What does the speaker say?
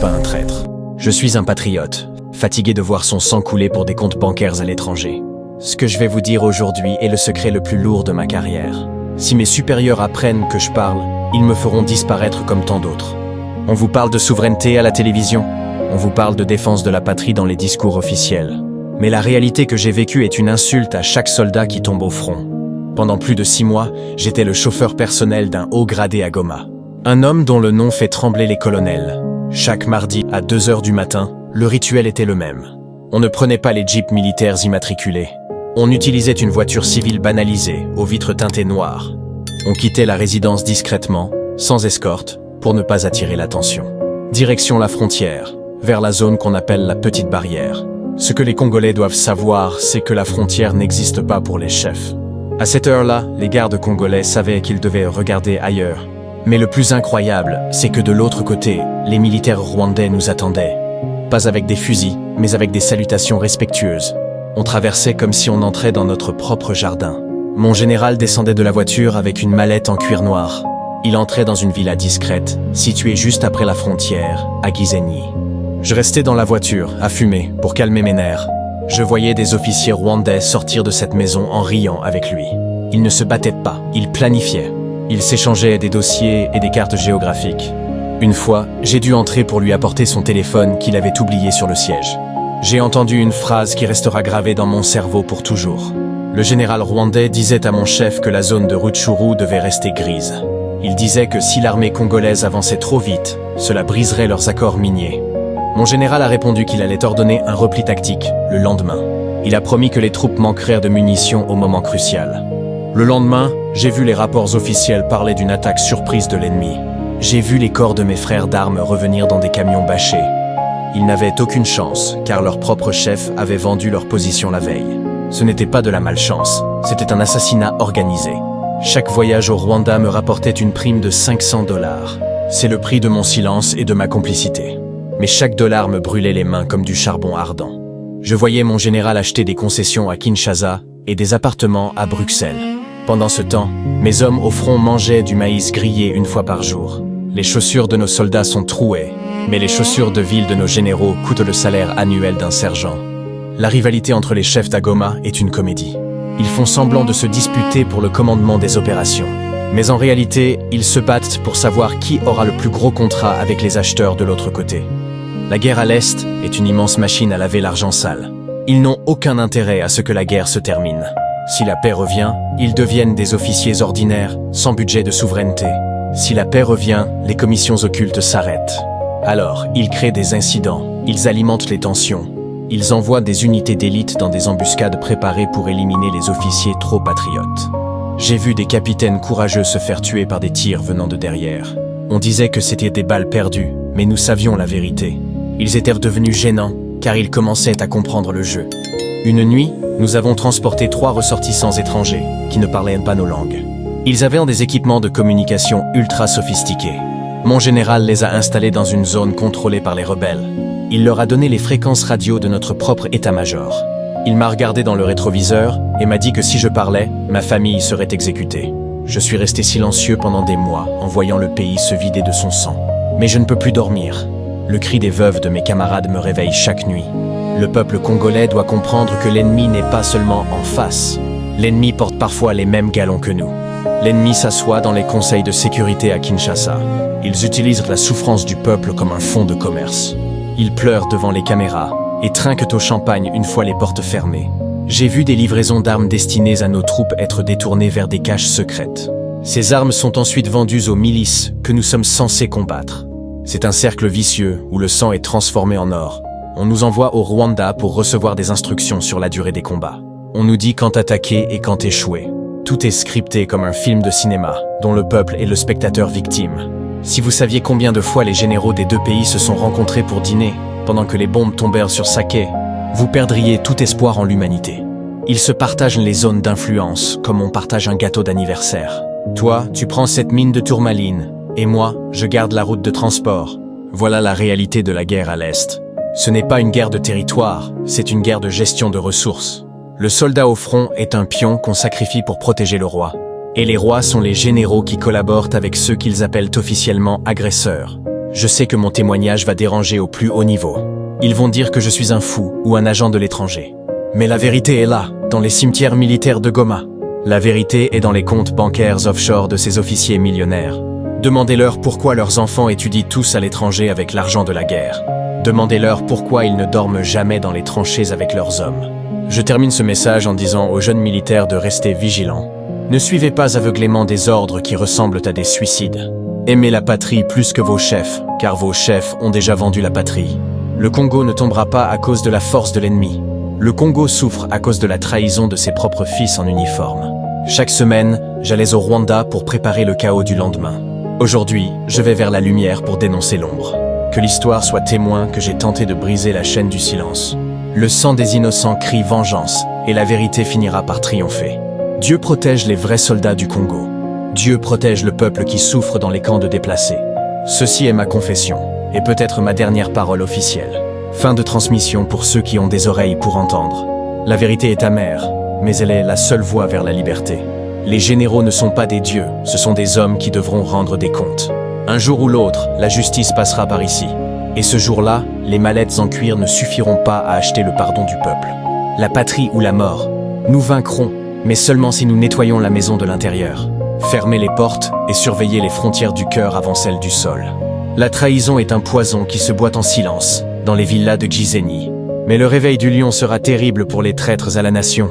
pas un traître. Je suis un patriote, fatigué de voir son sang couler pour des comptes bancaires à l'étranger. Ce que je vais vous dire aujourd'hui est le secret le plus lourd de ma carrière. Si mes supérieurs apprennent que je parle, ils me feront disparaître comme tant d'autres. On vous parle de souveraineté à la télévision, on vous parle de défense de la patrie dans les discours officiels. Mais la réalité que j'ai vécue est une insulte à chaque soldat qui tombe au front. Pendant plus de 6 mois, j'étais le chauffeur personnel d'un haut gradé à Goma. Un homme dont le nom fait trembler les colonels. Chaque mardi, à 2 heures du matin, le rituel était le même. On ne prenait pas les jeeps militaires immatriculés. On utilisait une voiture civile banalisée, aux vitres teintées noires. On quittait la résidence discrètement, sans escorte, pour ne pas attirer l'attention. Direction la frontière, vers la zone qu'on appelle la petite barrière. Ce que les Congolais doivent savoir, c'est que la frontière n'existe pas pour les chefs. À cette heure-là, les gardes congolais savaient qu'ils devaient regarder ailleurs. Mais le plus incroyable, c'est que de l'autre côté, les militaires rwandais nous attendaient. Pas avec des fusils, mais avec des salutations respectueuses. On traversait comme si on entrait dans notre propre jardin. Mon général descendait de la voiture avec une mallette en cuir noir. Il entrait dans une villa discrète, située juste après la frontière, à Gisenyi. Je restais dans la voiture, à fumer, pour calmer mes nerfs. Je voyais des officiers rwandais sortir de cette maison en riant avec lui. Ils ne se battaient pas, ils planifiaient. Ils s'échangeaient des dossiers et des cartes géographiques. Une fois, j'ai dû entrer pour lui apporter son téléphone qu'il avait oublié sur le siège. J'ai entendu une phrase qui restera gravée dans mon cerveau pour toujours. Le général rwandais disait à mon chef que la zone de Rutshuru devait rester grise. Il disait que si l'armée congolaise avançait trop vite, cela briserait leurs accords miniers. Mon général a répondu qu'il allait ordonner un repli tactique, le lendemain. Il a promis que les troupes manqueraient de munitions au moment crucial. Le lendemain, j'ai vu les rapports officiels parler d'une attaque surprise de l'ennemi. J'ai vu les corps de mes frères d'armes revenir dans des camions bâchés. Ils n'avaient aucune chance, car leur propre chef avait vendu leur position la veille. Ce n'était pas de la malchance, c'était un assassinat organisé. Chaque voyage au Rwanda me rapportait une prime de 500 $. C'est le prix de mon silence et de ma complicité. Mais chaque dollar me brûlait les mains comme du charbon ardent. Je voyais mon général acheter des concessions à Kinshasa et des appartements à Bruxelles. Pendant ce temps, mes hommes au front mangeaient du maïs grillé une fois par jour. Les chaussures de nos soldats sont trouées, mais les chaussures de ville de nos généraux coûtent le salaire annuel d'un sergent. La rivalité entre les chefs d'Agoma est une comédie. Ils font semblant de se disputer pour le commandement des opérations. Mais en réalité, ils se battent pour savoir qui aura le plus gros contrat avec les acheteurs de l'autre côté. La guerre à l'Est est une immense machine à laver l'argent sale. Ils n'ont aucun intérêt à ce que la guerre se termine. Si la paix revient, ils deviennent des officiers ordinaires, sans budget de souveraineté. Si la paix revient, les commissions occultes s'arrêtent. Alors, ils créent des incidents, ils alimentent les tensions. Ils envoient des unités d'élite dans des embuscades préparées pour éliminer les officiers trop patriotes. J'ai vu des capitaines courageux se faire tuer par des tirs venant de derrière. On disait que c'était des balles perdues, mais nous savions la vérité. Ils étaient devenus gênants, car ils commençaient à comprendre le jeu. Une nuit, nous avons transporté 3 ressortissants étrangers, qui ne parlaient pas nos langues. Ils avaient des équipements de communication ultra sophistiqués. Mon général les a installés dans une zone contrôlée par les rebelles. Il leur a donné les fréquences radio de notre propre état-major. Il m'a regardé dans le rétroviseur et m'a dit que si je parlais, ma famille serait exécutée. Je suis resté silencieux pendant des mois en voyant le pays se vider de son sang. Mais je ne peux plus dormir. Le cri des veuves de mes camarades me réveille chaque nuit. Le peuple congolais doit comprendre que l'ennemi n'est pas seulement en face. L'ennemi porte parfois les mêmes galons que nous. L'ennemi s'assoit dans les conseils de sécurité à Kinshasa. Ils utilisent la souffrance du peuple comme un fonds de commerce. Ils pleurent devant les caméras et trinquent au champagne une fois les portes fermées. J'ai vu des livraisons d'armes destinées à nos troupes être détournées vers des caches secrètes. Ces armes sont ensuite vendues aux milices que nous sommes censés combattre. C'est un cercle vicieux où le sang est transformé en or. On nous envoie au Rwanda pour recevoir des instructions sur la durée des combats. On nous dit quand attaquer et quand échouer. Tout est scripté comme un film de cinéma, dont le peuple est le spectateur victime. Si vous saviez combien de fois les généraux des 2 pays se sont rencontrés pour dîner, pendant que les bombes tombèrent sur Saké, vous perdriez tout espoir en l'humanité. Ils se partagent les zones d'influence, comme on partage un gâteau d'anniversaire. Toi, tu prends cette mine de tourmaline, et moi, je garde la route de transport. Voilà la réalité de la guerre à l'Est. Ce n'est pas une guerre de territoire, c'est une guerre de gestion de ressources. Le soldat au front est un pion qu'on sacrifie pour protéger le roi. Et les rois sont les généraux qui collaborent avec ceux qu'ils appellent officiellement agresseurs. Je sais que mon témoignage va déranger au plus haut niveau. Ils vont dire que je suis un fou ou un agent de l'étranger. Mais la vérité est là, dans les cimetières militaires de Goma. La vérité est dans les comptes bancaires offshore de ces officiers millionnaires. Demandez-leur pourquoi leurs enfants étudient tous à l'étranger avec l'argent de la guerre. Demandez-leur pourquoi ils ne dorment jamais dans les tranchées avec leurs hommes. Je termine ce message en disant aux jeunes militaires de rester vigilants. Ne suivez pas aveuglément des ordres qui ressemblent à des suicides. Aimez la patrie plus que vos chefs, car vos chefs ont déjà vendu la patrie. Le Congo ne tombera pas à cause de la force de l'ennemi. Le Congo souffre à cause de la trahison de ses propres fils en uniforme. Chaque semaine, j'allais au Rwanda pour préparer le chaos du lendemain. Aujourd'hui, je vais vers la lumière pour dénoncer l'ombre. Que l'histoire soit témoin que j'ai tenté de briser la chaîne du silence. Le sang des innocents crie vengeance, et la vérité finira par triompher. Dieu protège les vrais soldats du Congo. Dieu protège le peuple qui souffre dans les camps de déplacés. Ceci est ma confession, et peut-être ma dernière parole officielle. Fin de transmission pour ceux qui ont des oreilles pour entendre. La vérité est amère, mais elle est la seule voie vers la liberté. Les généraux ne sont pas des dieux, ce sont des hommes qui devront rendre des comptes. Un jour ou l'autre, la justice passera par ici. Et ce jour-là, les mallettes en cuir ne suffiront pas à acheter le pardon du peuple. La patrie ou la mort. Nous vaincrons, mais seulement si nous nettoyons la maison de l'intérieur. Fermez les portes et surveillez les frontières du cœur avant celles du sol. La trahison est un poison qui se boit en silence, dans les villas de Gizeni. Mais le réveil du lion sera terrible pour les traîtres à la nation.